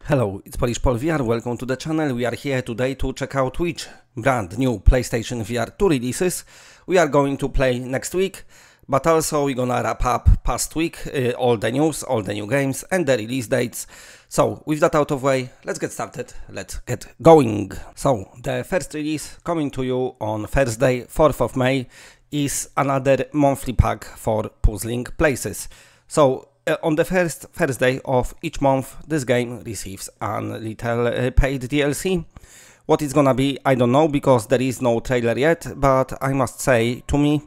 Hello, it's Polish Pol VR, welcome to the channel. We are here today to check out which brand new PlayStation VR2 releases we are going to play next week, but also we're gonna wrap up past week, all the news, all the new games and the release dates. So with that out of the way, let's get started, let's get going. So the first release coming to you on Thursday, 4th of May is another monthly pack for puzzling places. So on the first Thursday of each month, this game receives a little paid DLC. What it's gonna be, I don't know, because there is no trailer yet, but I must say, to me,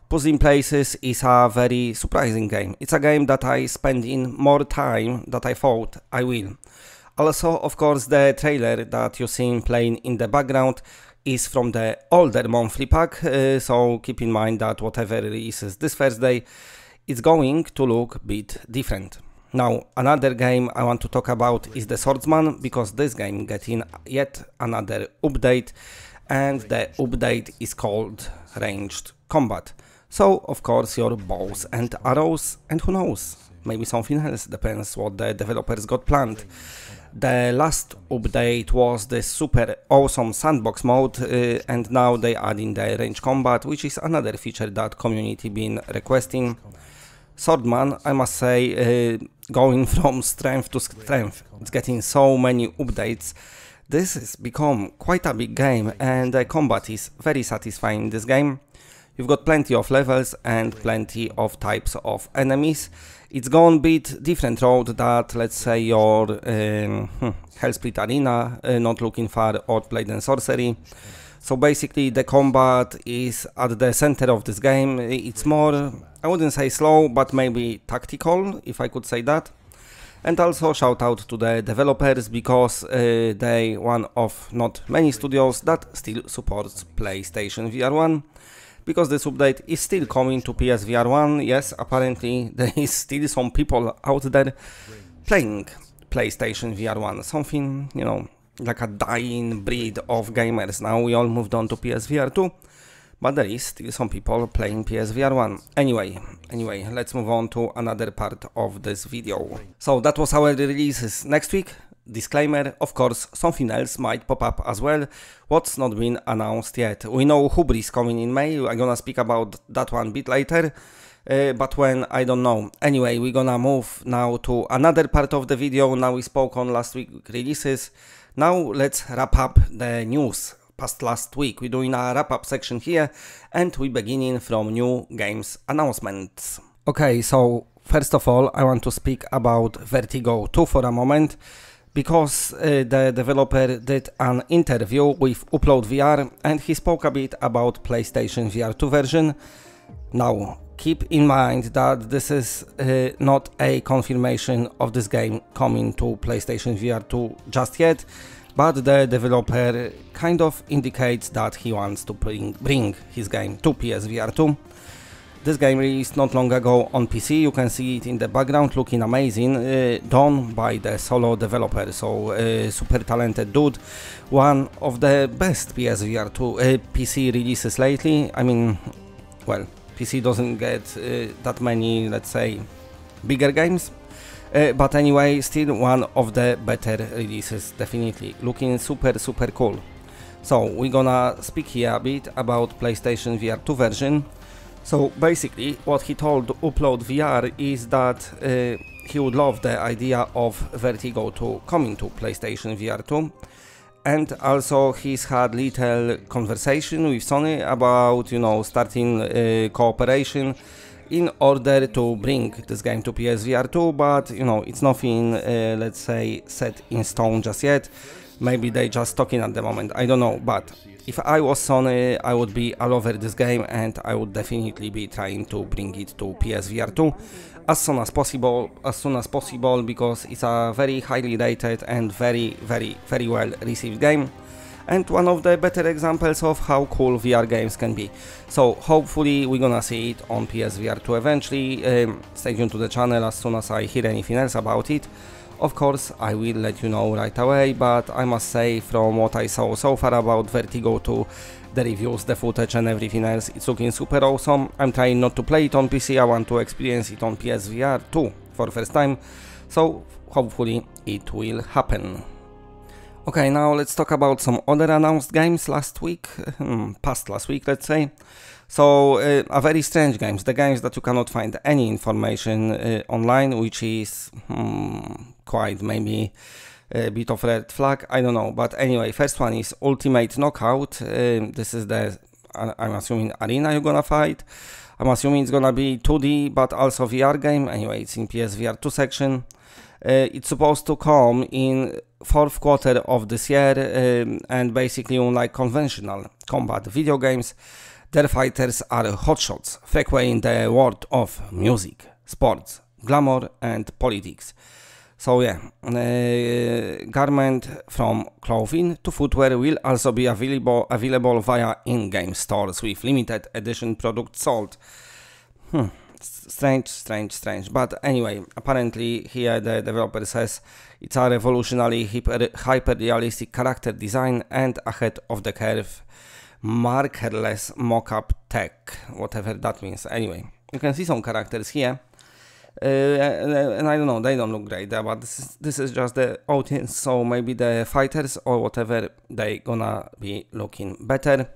Puzzling Places is a very surprising game. It's a game that I spend in more time than I thought I will. Also, of course, the trailer that you see playing in the background is from the older monthly pack, so keep in mind that whatever releases this Thursday, it's going to look a bit different. Now, another game I want to talk about is the Swordsman, because this game getting yet another update, and the update is called Ranged Combat. So, of course, your bows and arrows, and who knows, maybe something else, depends what the developers got planned. The last update was the super awesome sandbox mode, and now they add in the range combat, which is another feature that community been requesting. Swordsman, I must say, going from strength to strength, it's getting so many updates. This has become quite a big game, and the combat is very satisfying in this game. You've got plenty of levels and plenty of types of enemies. It's gone a bit different road that, let's say, your Hellsplit Arena, not looking far, or Blade and Sorcery. So basically the combat is at the center of this game. It's more, I wouldn't say slow, but maybe tactical, if I could say that. And also shout out to the developers, because they one of not many studios that still supports PlayStation VR1. Because this update is still coming to PSVR1. Yes, apparently there is still some people out there playing PlayStation VR1. Something, you know, like a dying breed of gamers. Now we all moved on to PSVR2, but there is still some people playing PSVR1. Anyway, let's move on to another part of this video. So that was our releases next week. Disclaimer, of course, something else might pop up as well, what's not been announced yet. We know Hubris coming in May, I'm gonna speak about that one a bit later, but when, I don't know. Anyway, we're gonna move now to another part of the video. Now we spoke on last week releases. Now let's wrap up the news past last week. We're doing a wrap-up section here, and we're beginning from new games announcements. Okay, so first of all, I want to speak about Vertigo 2 for a moment, because the developer did an interview with Upload VR, and he spoke a bit about PlayStation VR2 version. Now, keep in mind that this is not a confirmation of this game coming to PlayStation VR2 just yet, but the developer kind of indicates that he wants to bring his game to PSVR2. This game released not long ago on PC, you can see it in the background looking amazing, done by the solo developer, so super talented dude, one of the best PSVR2 PC releases lately. I mean, well, PC doesn't get that many, let's say, bigger games, but anyway, still one of the better releases, definitely, looking super cool. So we're gonna speak here a bit about PlayStation VR2 version. So basically what he told Upload VR is that he would love the idea of Vertigo 2 coming to PlayStation VR2, and also he's had little conversation with Sony about, you know, starting cooperation in order to bring this game to PSVR2, but you know, it's nothing let's say set in stone just yet. Maybe they just talking at the moment, I don't know, but if I was Sony, I would be all over this game, and I would definitely be trying to bring it to PSVR2 as soon as possible, because it's a very highly rated and very well received game, and one of the better examples of how cool VR games can be. So hopefully we're gonna see it on PSVR2 eventually. Stay tuned to the channel as soon as I hear anything else about it. Of course, I will let you know right away, but I must say, from what I saw so far about Vertigo 2, the reviews, the footage and everything else, it's looking super awesome. I'm trying not to play it on PC, I want to experience it on PSVR 2 for first time, so hopefully it will happen. Okay, now let's talk about some other announced games last week, past last week, let's say. So, a very strange games, the games that you cannot find any information online, which is quite maybe a bit of red flag, I don't know. But anyway, first one is Ultimate Knockout. This is the, I'm assuming, arena you're gonna fight. I'm assuming it's gonna be 2D, but also VR game. Anyway, it's in PSVR2 section. It's supposed to come in 4th quarter of this year, and basically unlike conventional combat video games, their fighters are hotshots, frequently in the world of music, sports, glamour and politics. So yeah, garment from clothing to footwear will also be available via in-game stores with limited edition products sold. Strange. But anyway, apparently here the developer says it's a revolutionary hyper-realistic character design and ahead of the curve markerless mock-up tech, whatever that means. Anyway, you can see some characters here, and I don't know, they don't look great, but this is just the audience, so maybe the fighters or whatever, they gonna be looking better.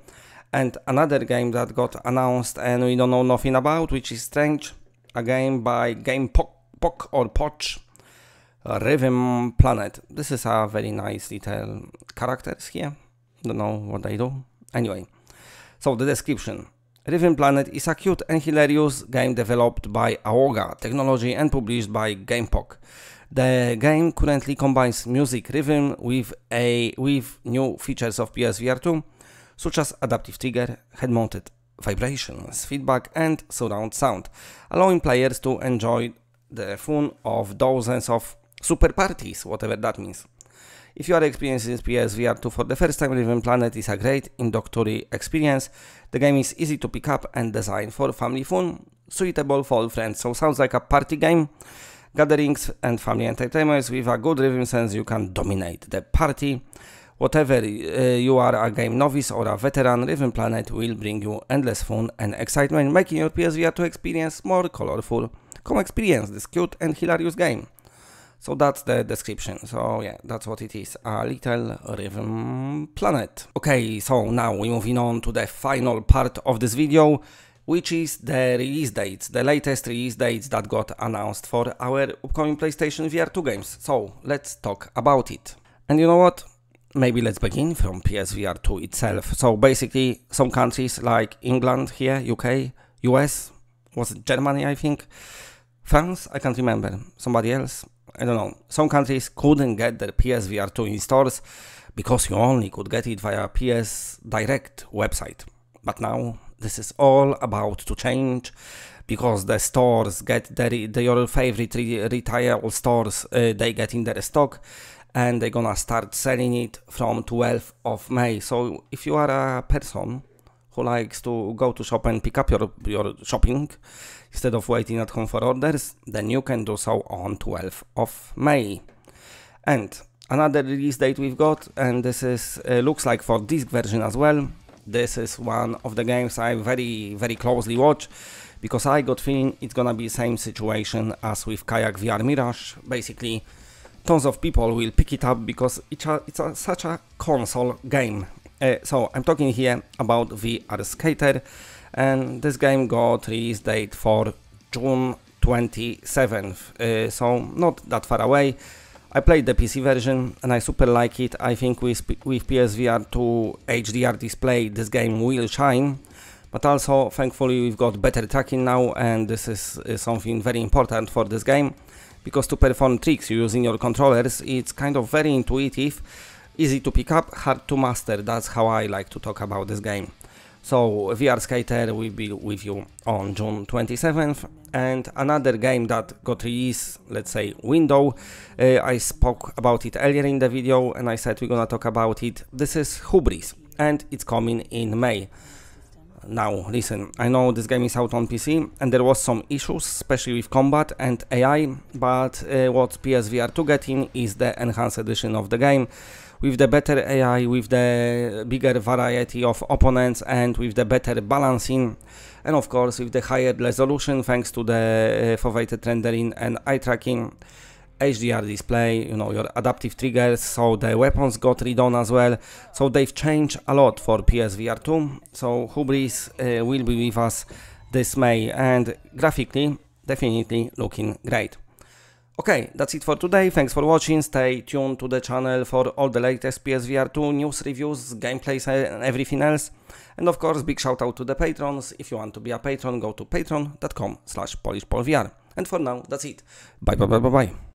And another game that got announced and we don't know nothing about, which is strange, a game by Game Poc or Poch, Rhythm Planet. This is a very nice little characters here, don't know what they do. Anyway, so the description. Rhythm Planet is a cute and hilarious game developed by Awoga Technology and published by GamePoc. The game currently combines music rhythm with new features of PSVR2, such as adaptive trigger, head-mounted vibrations, feedback and surround sound, allowing players to enjoy the fun of dozens of super parties, whatever that means. If you are experiencing PSVR2 for the first time, Rhythm Planet is a great introductory experience. The game is easy to pick up and designed for family fun, suitable for friends. So sounds like a party game, gatherings and family entertainments with a good rhythm sense. You can dominate the party. Whatever you are, a game novice or a veteran, Rhythm Planet will bring you endless fun and excitement, making your PSVR2 experience more colorful. Come experience this cute and hilarious game. So that's the description. So yeah, that's what it is, a little Rhythm Planet. Okay, so now we're moving on to the final part of this video, which is the release dates, the latest release dates that got announced for our upcoming PlayStation VR2 games. So let's talk about it. And you know what? Maybe let's begin from PSVR2 itself. So basically some countries like England here, UK, US, was it Germany I think, France, I can't remember, somebody else, I don't know. Some countries couldn't get their PSVR2 in stores because you only could get it via PS Direct website. But now this is all about to change because the stores get your favorite retail stores, they get in their stock and they're gonna start selling it from 12th of May. So if you are a person who likes to go to shop and pick up your shopping instead of waiting at home for orders, then you can do so on 12th of May. And another release date we've got, and this is looks like for disc version as well. This is one of the games I very closely watch because I got feeling it's gonna be same situation as with Kayak VR Mirage. Basically, tons of people will pick it up because it's such a console game. So I'm talking here about VR Skater, and this game got release date for June 27th, so not that far away. I played the PC version and I super like it. I think with PSVR2 HDR display this game will shine, but also thankfully we've got better tracking now, and this is something very important for this game because to perform tricks using your controllers, it's kind of very intuitive, easy to pick up, hard to master. That's how I like to talk about this game. So VR Skater will be with you on June 27th. And another game that got released, let's say, window, I spoke about it earlier in the video and I said we're gonna talk about it. This is Hubris and it's coming in May. now listen, I know this game is out on PC and there was some issues, especially with combat and AI, but what PSVR2 getting is the enhanced edition of the game, with the better AI, with the bigger variety of opponents and with the better balancing, and of course with the higher resolution thanks to the foveated rendering and eye tracking, HDR display, you know, your adaptive triggers, so the weapons got redone as well, so they've changed a lot for PSVR2, so Hubris will be with us this May, and graphically definitely looking great. Okay, that's it for today, thanks for watching, stay tuned to the channel for all the latest PSVR2 news, reviews, gameplays and everything else, and of course big shout out to the patrons. If you want to be a patron, go to patreon.com/PolishPolVR, and for now that's it, bye bye bye bye bye.